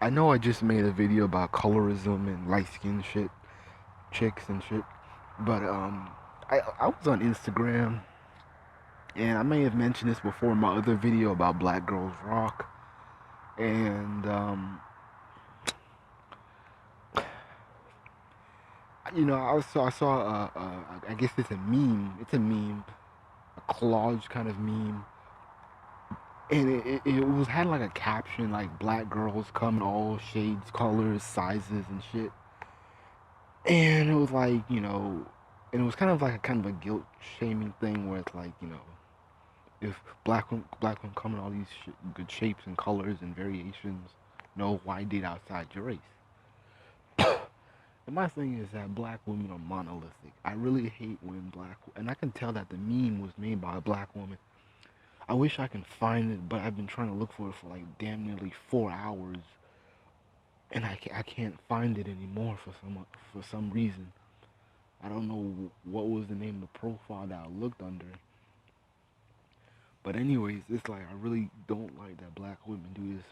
I know I just made a video about colorism and light skin shit, chicks and shit, but I was on Instagram and I may have mentioned this before in my other video about Black Girls Rock, and I saw I guess it's a meme. It's a meme, a collage kind of meme, and it was had like a caption like "Black girls come in all shades, colors, sizes, and shit." And it was like, and it was kind of like a guilt shaming thing where it's like, if black women come in all these good shapes and colors and variations, why date outside your race? And my thing is that black women are monolithic. I really hate when and I can tell that the meme was made by a black woman. I wish I can find it, but I've been trying to look for it for like damn nearly 4 hours, and I can't find it anymore for some reason. I don't know what was the name of the profile that I looked under. But anyways, it's like I really don't like that black women do this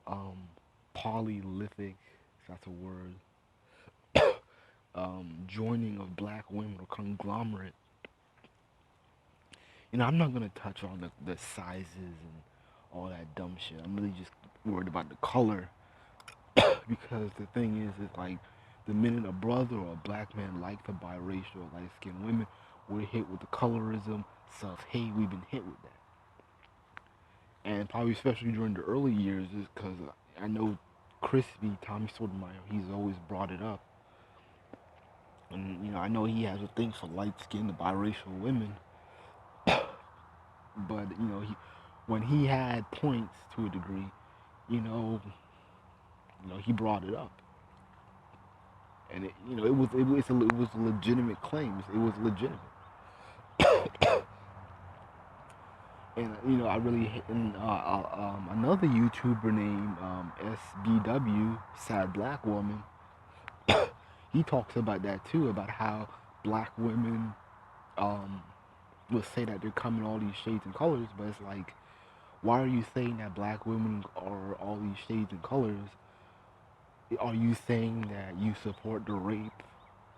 um polythic, if that's a word, joining of black women or conglomerate. I'm not gonna touch on the sizes and all that dumb shit. I'm really just worried about the color because the thing is, it's like the minute a brother or a black man like the biracial light skinned women, we're hit with the colorism, self hate. We've been hit with that. And probably especially during the early years is because I know Crispy, Tommy Sotomayor, he's always brought it up. And, I know he has a thing for light-skinned biracial women. But, when he had points to a degree, you know, he brought it up. And, it was legitimate claims. It was legitimate. And, I really hate, and another YouTuber named SBW, Sad Black Woman, he talks about that too, about how black women um, will say that they're coming all these shades and colors, but it's like, why are you saying that black women are all these shades and colors? Are you saying that you support the rape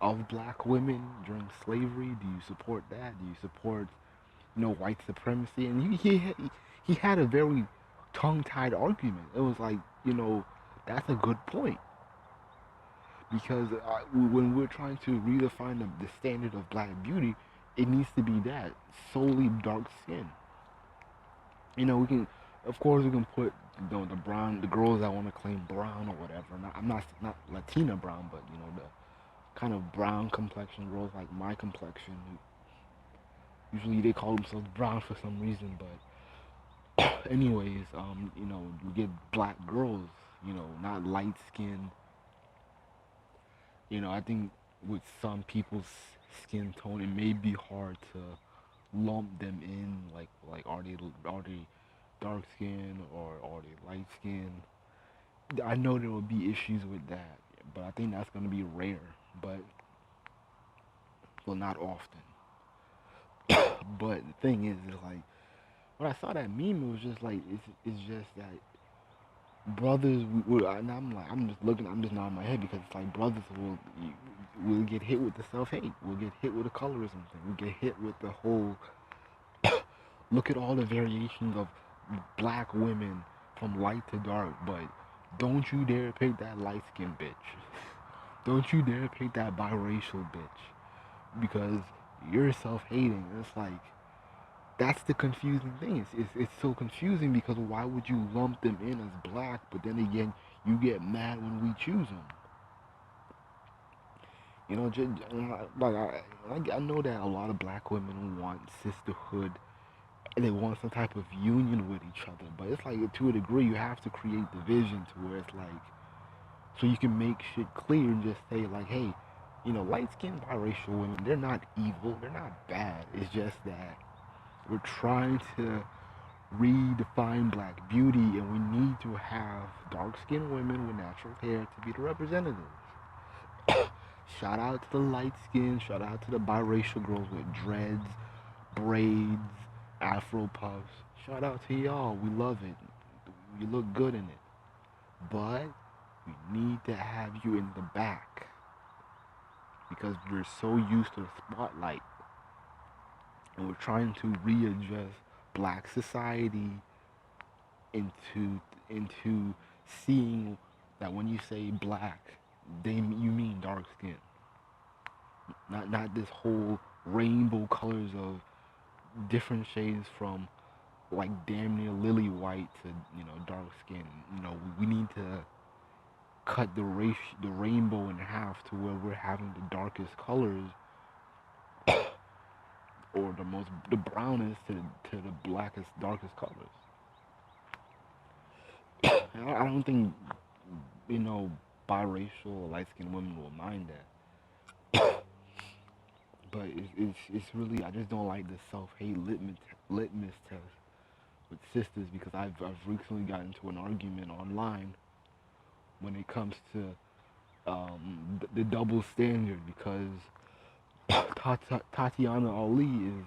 of black women during slavery? Do you support that? Do you support, white supremacy? And he had a very tongue-tied argument. It was like, that's a good point because when we're trying to redefine the standard of black beauty, it needs to be that solely dark skin. We can, of course, we can put the brown, the girls that want to claim brown or whatever. I'm not Latina brown, but the kind of brown complexion girls like my complexion. Usually they call themselves brown for some reason, but anyways, you get black girls, not light skinned. I think with some people's skin tone, it may be hard to lump them in. Like are they dark skin or are they light skin? I know there will be issues with that, but I think that's gonna be rare, but well, not often. But the thing is like when I saw that meme, it was just like it's just that brothers and I'm just nodding my head because it's like brothers will get hit with the self hate, we'll get hit with the colorism thing, we'll get hit with the whole look at all the variations of black women from light to dark, but don't you dare pick that light skinned bitch. Don't you dare pick that biracial bitch because you're self hating. It's like that's the confusing thing. It's so confusing because why would you lump them in as black, but then again you get mad when we choose them? Just, like I know that a lot of black women want sisterhood and they want some type of union with each other, but it's like to a degree you have to create division to where it's like so you can make shit clear and just say like, hey, light skinned biracial women, they're not evil, they're not bad. It's just that we're trying to redefine black beauty and we need to have dark skinned women with natural hair to be the representatives. Shout out to the light skin, shout out to the biracial girls with dreads, braids, afro puffs. Shout out to y'all. We love it. You look good in it. but we need to have you in the back because we're so used to the spotlight, and we're trying to readjust black society into seeing that when you say black, you mean dark skin, not this whole rainbow colors of different shades from like damn near lily white to dark skin. We need to cut the rainbow in half to where we're having the darkest colors or the brownest to the blackest darkest colors. I don't think you know biracial or light skinned women will mind that. But it's really, I just don't like the self hate litmus test with sisters because I've recently gotten into an argument online when it comes to the double standard because Tatiana Ali is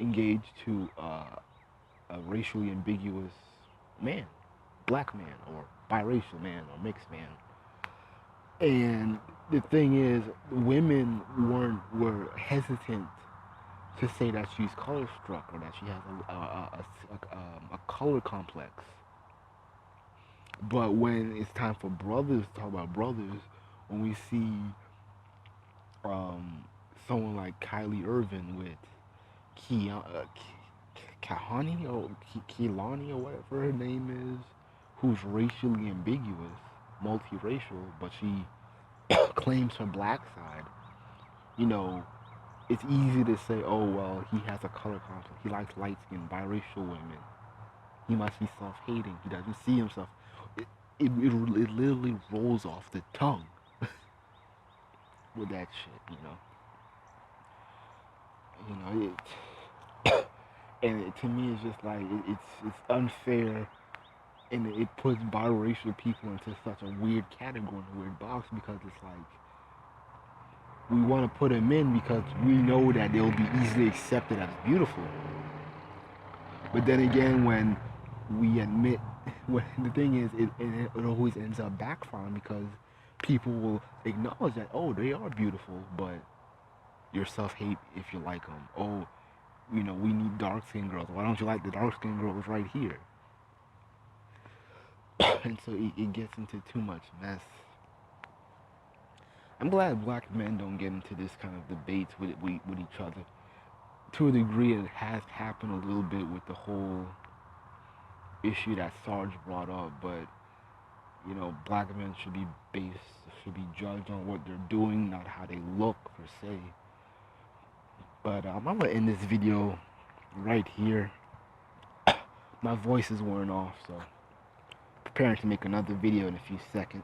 engaged to a racially ambiguous man, black man, or biracial man, or mixed man. And the thing is, women were hesitant to say that she's color struck or that she has a color complex. But when it's time for brothers to talk about brothers, when we see someone like Kylie Irvin with Kahani or Kehlani or whatever her name is, who's racially ambiguous, multiracial, but she claims her black side, you know, it's easy to say, oh, well, he has a color complex. He likes light-skinned biracial women. He must be self-hating. He doesn't see himself. It literally rolls off the tongue with that shit, and to me, it's just like it's unfair, and it puts biracial people into such a weird category, a weird box, because it's like we want to put them in because we know that they'll be easily accepted as beautiful. But then again, when we admit, when the thing is, it always ends up backfiring because people will acknowledge that, oh, they are beautiful, but you're self-hate if you like them. Oh, we need dark-skinned girls. Why don't you like the dark-skinned girls right here? And so it gets into too much mess. I'm glad black men don't get into this kind of debates with each other. To a degree, it has happened a little bit with the whole issue that Sarge brought up, but black men should be judged on what they're doing, not how they look per se. But I'm gonna end this video right here. My voice is worn off, so preparing to make another video in a few seconds.